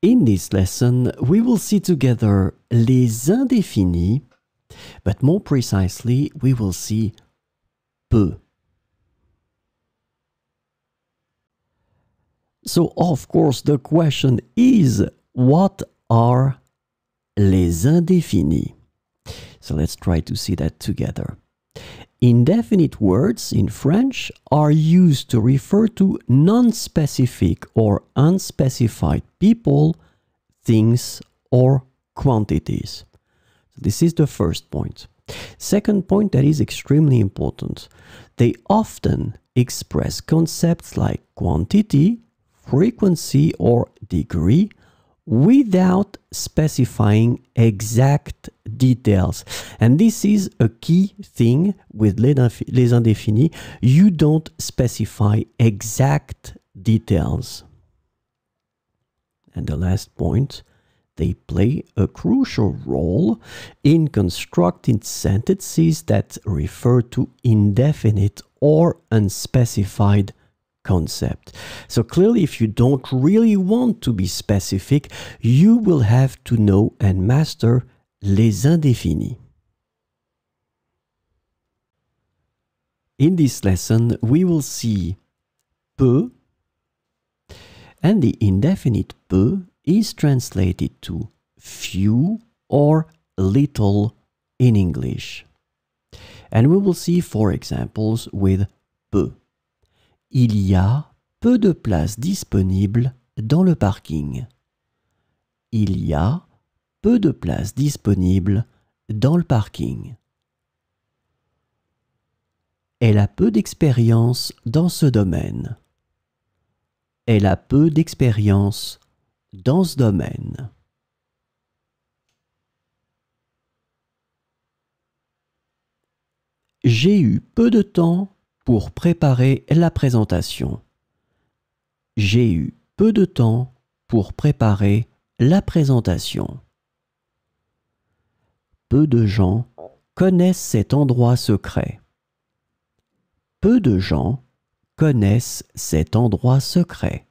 In this lesson, we will see together les indéfinis, but more precisely, we will see peu. So, of course, the question is, what are les indéfinis? So let's try to see that together. Indefinite words in French are used to refer to non-specific or unspecified people, things, or quantities. So this is the first point. Second point that is extremely important. They often express concepts like quantity, frequency, or degree without specifying exact details. And this is a key thing with les indéfinis. You don't specify exact details. And the last point, they play a crucial role in constructing sentences that refer to indefinite or unspecified concept. So clearly, if you don't really want to be specific, you will have to know and master les indéfinis. In this lesson, we will see peu, and the indefinite peu is translated to few or little in English. And we will see 4 examples with peu. Il y a peu de places disponibles dans le parking. Il y a peu de places disponibles dans le parking. Elle a peu d'expérience dans ce domaine. Elle a peu d'expérience dans ce domaine. J'ai eu peu de temps pour préparer la présentation. J'ai eu peu de temps pour préparer la présentation. Peu de gens connaissent cet endroit secret. Peu de gens connaissent cet endroit secret.